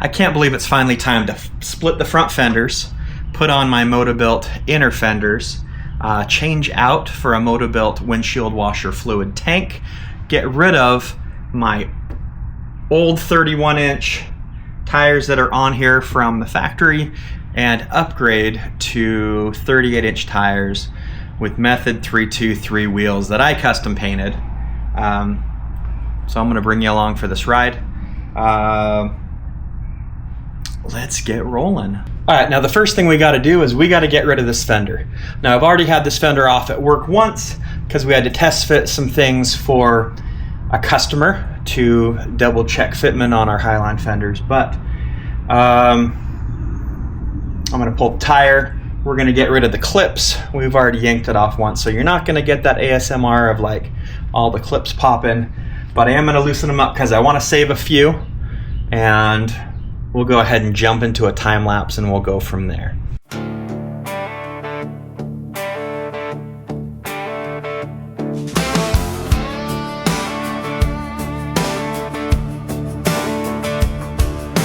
I can't believe it's finally time to split the front fenders, put on my Motobilt inner fenders, change out for a Motobilt windshield washer fluid tank, get rid of my old 31-inch tires that are on here from the factory, and upgrade to 38-inch tires with Method 323 wheels that I custom painted. So I'm going to bring you along for this ride. Let's get rolling. All right, now the first thing we got to do is we got to get rid of this fender. Now I've already had this fender off at work once because we had to test fit some things for a customer to double check fitment on our Highline fenders, but I'm going to pull the tire. We're going to get rid of the clips. We've already yanked it off once, so you're not going to get that ASMR of like all the clips popping, but I am going to loosen them up because I want to save a few, and we'll go ahead and jump into a time lapse and we'll go from there.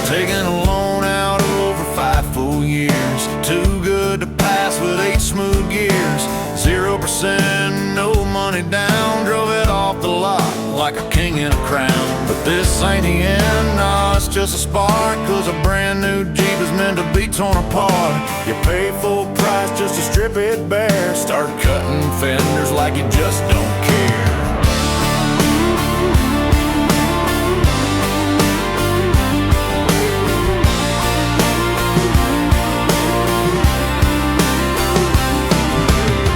Taking a loan out over 5 full years, too good to pass with 8 smooth gears. 0%, no money down, drove it off the lot like a king in a crown. But this ain't the end, no, it's just a spark, cause a brand new Jeep is meant to be torn apart. You pay full price just to strip it bare, start cutting fenders like you just don't care.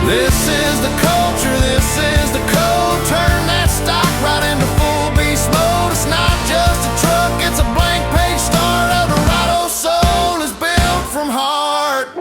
This is the culture, this is the code. Turn that stock right into full beast mode. It's not just a truck, it's a blank page start. A Dorado soul is built from heart.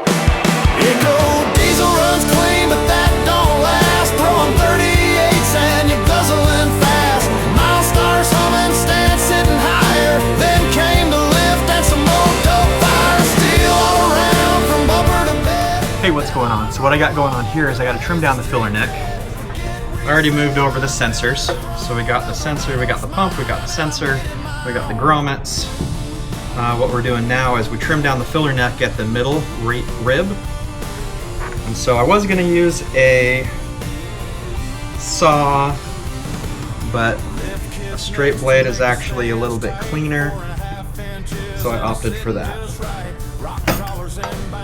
Eco diesel runs clean, but that don't last. Throwing 38s and you're guzzling fast. Milestars humming, stand sitting higher. Then came the lift and some more dope fire. Steel all around from bumper to bed. Hey, what's going on? So what I got going on here is I got to trim down the filler neck. I already moved over the sensors. So we got the sensor, we got the pump, we got the sensor, we got the grommets. What we're doing now is we trim down the filler neck at the middle rib. And so I was going to use a saw, but a straight blade is actually a little bit cleaner, so I opted for that.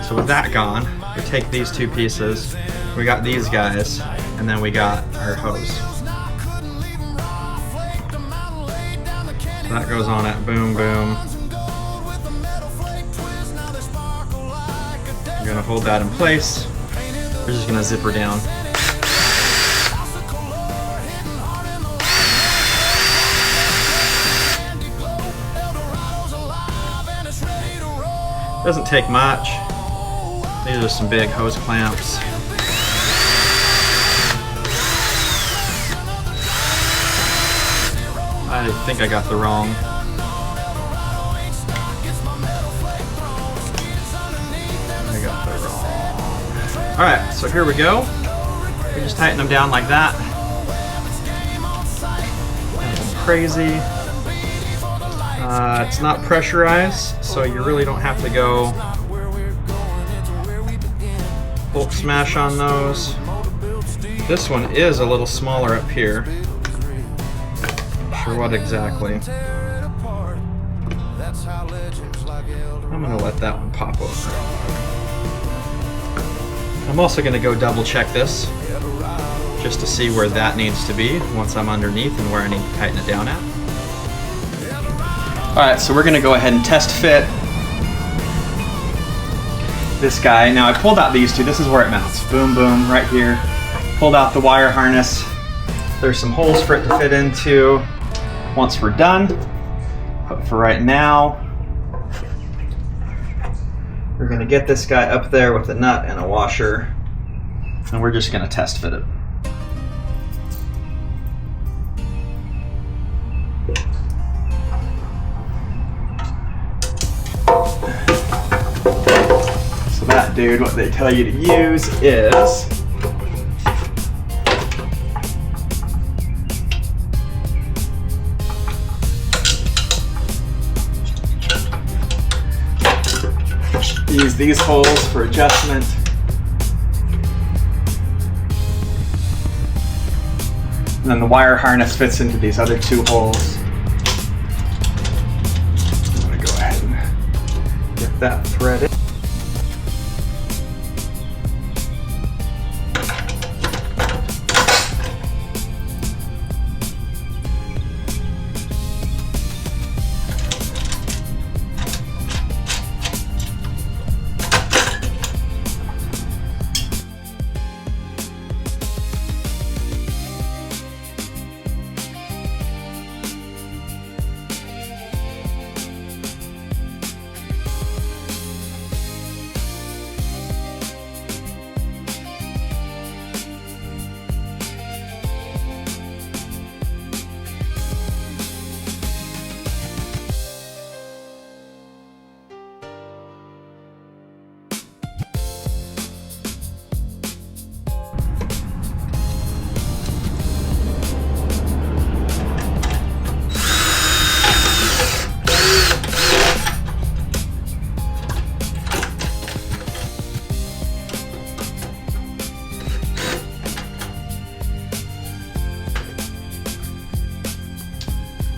So with that gone, we take these two pieces, we got these guys, and then we got our hose. So that goes on it, boom, boom. We're gonna hold that in place. We're just gonna zip her down. Doesn't take much. These are some big hose clamps. I think I got the wrong. Alright, so here we go. We just tighten them down like that. Nothing crazy. It's not pressurized, so you really don't have to go Hulk smash on those. This one is a little smaller up here. Not sure what exactly. I'm gonna let that one pop over. I'm also gonna go double check this just to see where that needs to be once I'm underneath and where I need to tighten it down at. Alright, so we're gonna go ahead and test fit this guy. Now I pulled out these two. This is where it mounts. Boom, boom, right here. Pulled out the wire harness. There's some holes for it to fit into once we're done. But for right now, we're gonna get this guy up there with a nut and a washer, and we're just gonna test fit it. So that, dude, what they tell you to use is Use these holes for adjustment. And then the wire harness fits into these other two holes. I'm gonna go ahead and get that threaded.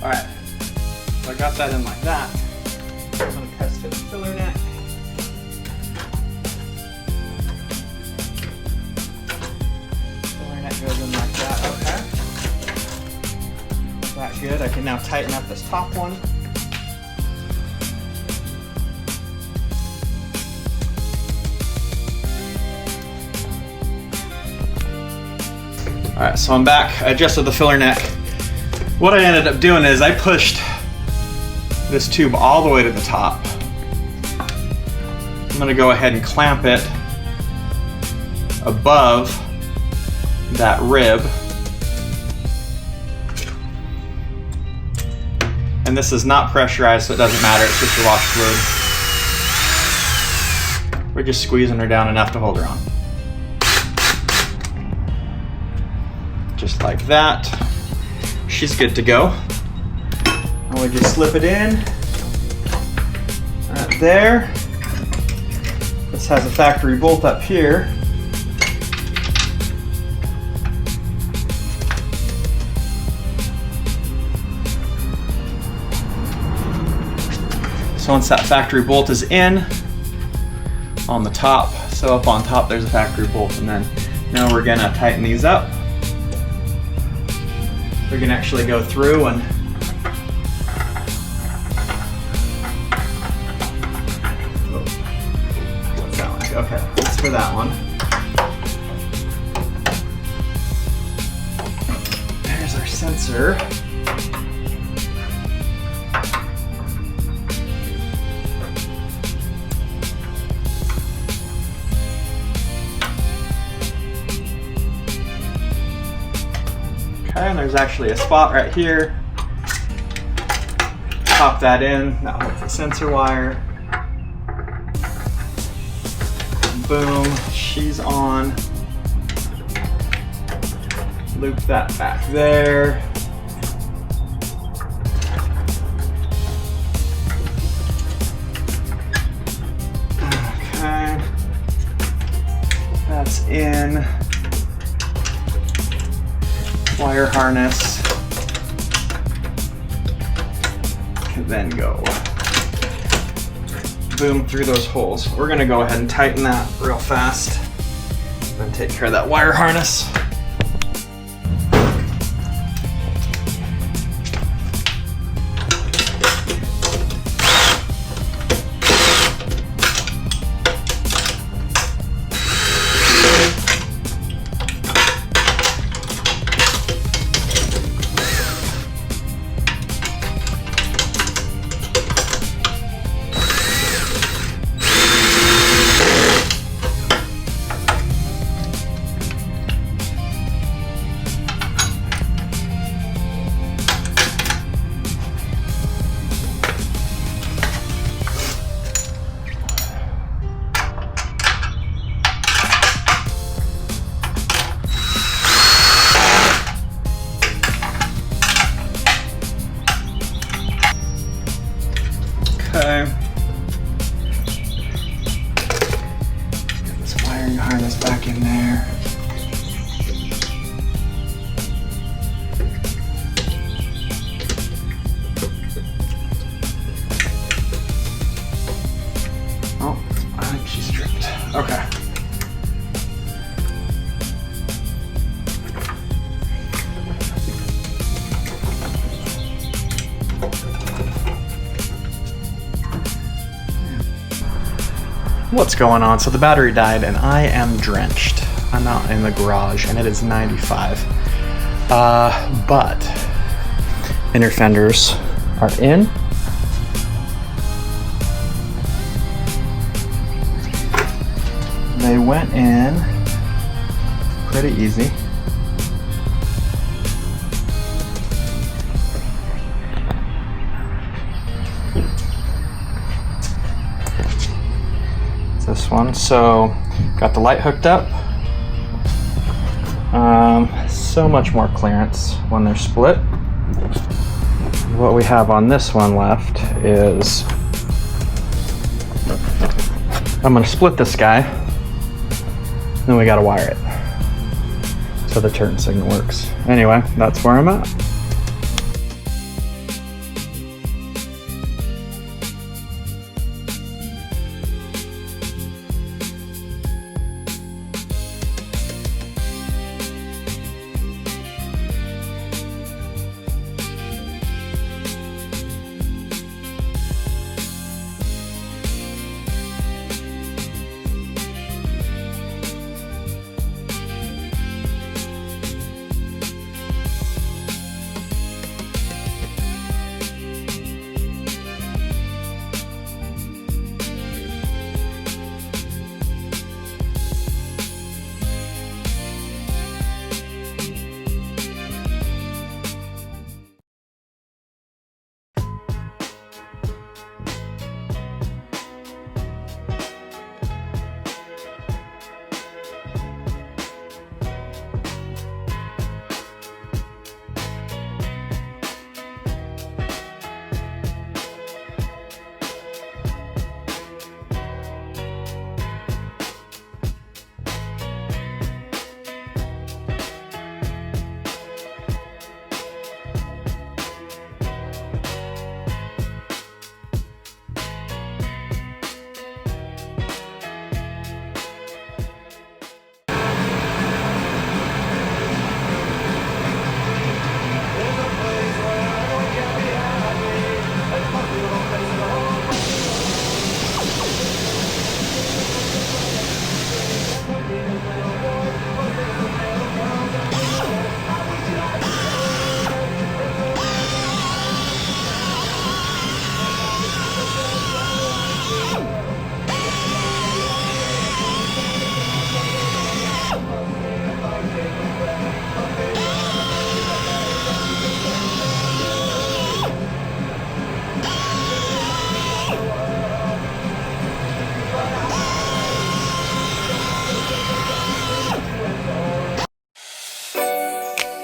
All right, so I got that in like that. I'm gonna test fit the filler neck. Filler neck goes in like that, okay. That good, I can now tighten up this top one. All right, so I'm back. I adjusted the filler neck. What I ended up doing is I pushed this tube all the way to the top. I'm gonna go ahead and clamp it above that rib. And this is not pressurized, so it doesn't matter, it's just a wash fluid. We're just squeezing her down enough to hold her on. Just like that. She's good to go. And we just slip it in. Right there. This has a factory bolt up here. So once that factory bolt is in on the top, so up on top there's a factory bolt, and then now we're gonna tighten these up. We can actually go through and what's that like? Okay, that's for that one. There's our sensor. Okay, and there's actually a spot right here. Pop that in, that holds the sensor wire. Boom, she's on. Loop that back there. Okay, that's in. Wire harness can then go boom through those holes. We're gonna go ahead and tighten that real fast and take care of that wire harness. What's going on? So the battery died and I am drenched. I'm out in the garage and it is 95. But inner fenders are in. They went in pretty easy. This one, so got the light hooked up. So much more clearance when they're split. What we have on this one left is I'm going to split this guy, then we got to wire it so the turn signal works. Anyway, that's where I'm at.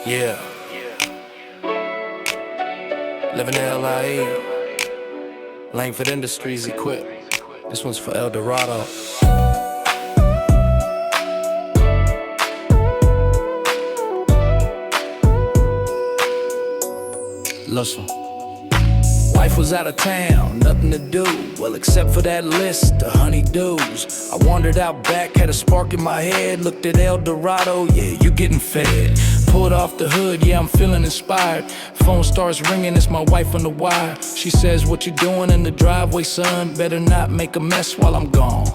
Yeah. Living in LIE. Langford Industries Equipped. This one's for El Dorado. Listen. Wife was out of town, nothing to do, well, except for that list of honeydews. I wandered out back, had a spark in my head, looked at El Dorado, yeah, you getting fed. Pulled off the hood, yeah, I'm feeling inspired. Phone starts ringing, it's my wife on the wire. She says, what you doing in the driveway, son? Better not make a mess while I'm gone.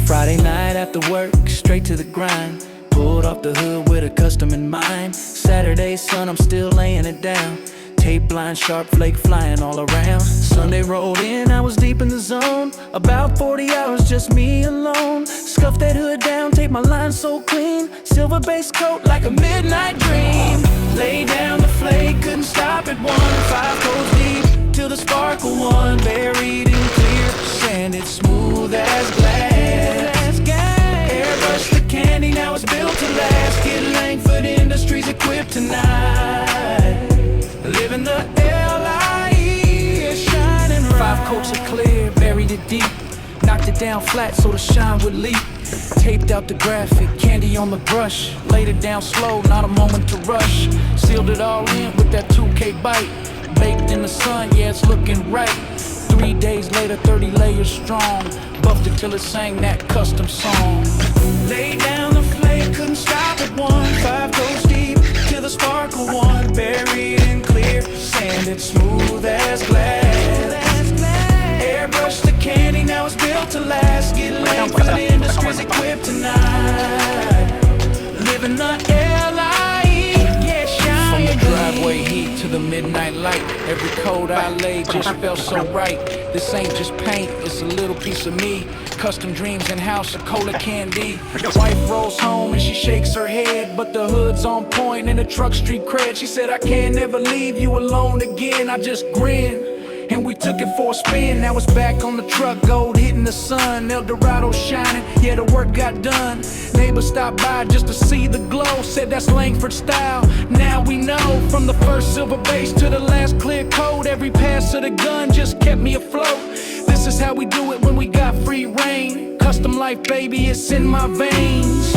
Friday night after work, straight to the grind. Pulled off the hood with a custom in mind. Saturday, son, I'm still laying it down. Tape blind, sharp flake flying all around. Sunday rolled in, I was deep in the zone. About 40 hours, just me alone. Scuffed that hood down, tape my line so clean. Silver base coat like a midnight dream. Lay down the flake, couldn't stop at one. 5 coats deep, till the sparkle one. Buried in clear, sanded smooth as glass. Airbrush the candy, now it's built to last. Get Langford Industries Equipped tonight. Living the LIE, shining right. 5 coats of clear, buried it deep. Knocked it down flat so the shine would leap. Taped out the graphic, candy on the brush. Laid it down slow, not a moment to rush. Sealed it all in with that 2K bite. Baked in the sun, yeah, it's looking right. 3 days later, 30 layers strong. Buffed it till it sang that custom song. Laid down the flake, couldn't stop at one. 5 coats deep, till the sparkle one. Buried in clear, sanded smooth as glass. Airbrush the candy, now it's built to last. Get Langford Industries Equipped tonight. Living the L.I.E. Yeah, shine. From the driveway heat to the midnight light, every code I laid just felt so right. This ain't just paint, it's a little piece of me. Custom dreams in house, a cola candy. Wife rolls home and she shakes her head, but the hood's on point and the truck street cred. She said, I can't never leave you alone again. I just grinned, and we took it for a spin. Now it's back on the truck, gold hitting the sun. El Dorado shining, yeah, the work got done. Neighbors stopped by just to see the glow, said that's Langford style. Now we know, from the first silver base to the last clear coat, every pass of the gun just kept me afloat. This is how we do it when we got free reign. Custom life, baby, it's in my veins.